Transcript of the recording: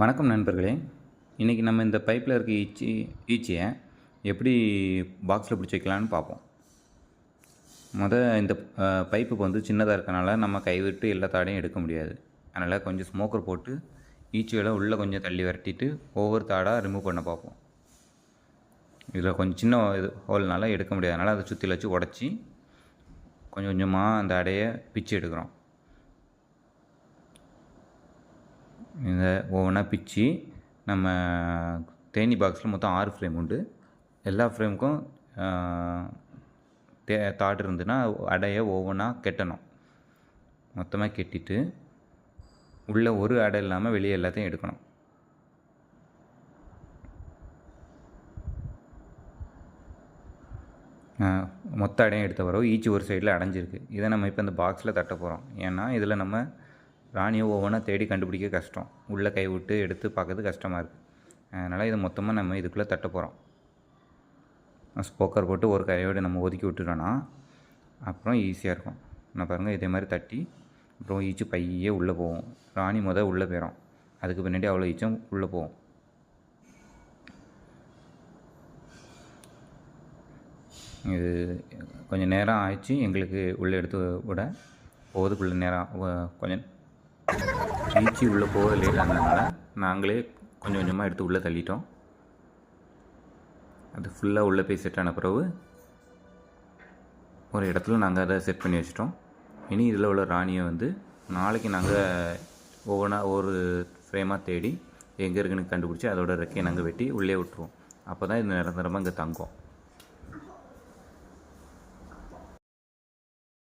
வணக்கம் நண்பர்களே. இன்றைக்கி நம்ம இந்த பைப்பில் இருக்க ஈச்சியை எப்படி பாக்ஸில் பிடிச்சி வைக்கலான்னு பார்ப்போம். இந்த பைப்புக்கு வந்து சின்னதாக இருக்கனால நம்ம கைவிட்டு எல்லா தாடையும் எடுக்க முடியாது. அதனால் கொஞ்சம் ஸ்மோக்கர் போட்டு ஈச்சிகளை உள்ளே கொஞ்சம் தள்ளி விரட்டிட்டு ஒவ்வொரு தாடாக ரிமூவ் பண்ண பார்ப்போம். இதில் கொஞ்சம் சின்ன ஹோல்னால எடுக்க முடியாதனால அதை சுற்றி வச்சு உடச்சி கொஞ்சம் கொஞ்சமாக அந்த அடையை பிச்சு எடுக்கிறோம். இந்த ஒவ்வொன்றா பிச்சு நம்ம தேனி பாக்ஸில் மொத்தம் 6 ஃப்ரேம் உண்டு. எல்லா ஃப்ரேமுக்கும் தாடு இருந்துன்னா அடையை ஒவ்வொன்றா கெட்டணும். மொத்தமாக கெட்டிட்டு உள்ளே ஒரு அடை இல்லாமல் வெளியே எல்லாத்தையும் எடுக்கணும். மொத்த அடையும் எடுத்த பிறகு ஈச்சி ஒரு சைடில் அடைஞ்சிருக்கு. இதை நம்ம இப்போ இந்த பாக்ஸில் தட்ட போகிறோம். ஏன்னா இதில் நம்ம ராணியை ஒவ்வொன்றா தேடி கண்டுபிடிக்க கஷ்டம். உள்ளே கை விட்டு எடுத்து பார்க்கறது கஷ்டமாக இருக்குது. அதனால் இதை மொத்தமாக நம்ம இதுக்குள்ளே தட்ட போகிறோம். ஸ்போக்கர் போட்டு ஒரு கையோடு நம்ம ஒதுக்கி விட்டுட்டோன்னா அப்புறம் ஈஸியாக இருக்கும். நான் பாருங்கள், இதே மாதிரி தட்டி அப்புறம் ஈச்சு பையே உள்ளே போவோம். ராணி உள்ளே போயிடும். அதுக்கு பின்னாடி அவ்வளோ ஈச்சும் உள்ளே போவோம். இது கொஞ்சம் நேரம் ஆயிடுச்சு எங்களுக்கு உள்ளே எடுத்து விட. போகிறதுக்குள்ளே நேரம் கொஞ்சம் ஈச்சி உள்ளே போக லேட் ஆனதுனால நாங்களே கொஞ்சம் கொஞ்சமாக எடுத்து உள்ளே தள்ளிட்டோம். அது ஃபுல்லாக உள்ளே போய் செட் ஆன பிறகு ஒரு இடத்துல நாங்கள் அதை செட் பண்ணி வச்சிட்டோம். இனி இதில் உள்ள ராணியை வந்து நாளைக்கு நாங்கள் ஒவ்வொன்றா ஒரு ஃப்ரேமாக தேடி எங்கே இருக்குன்னு கண்டுபிடிச்சி அதோட ரெக்கையை நாங்கள் வெட்டி உள்ளே விட்டுருவோம். அப்போ தான் இது நிரந்தரமாக இங்கே தங்கும்.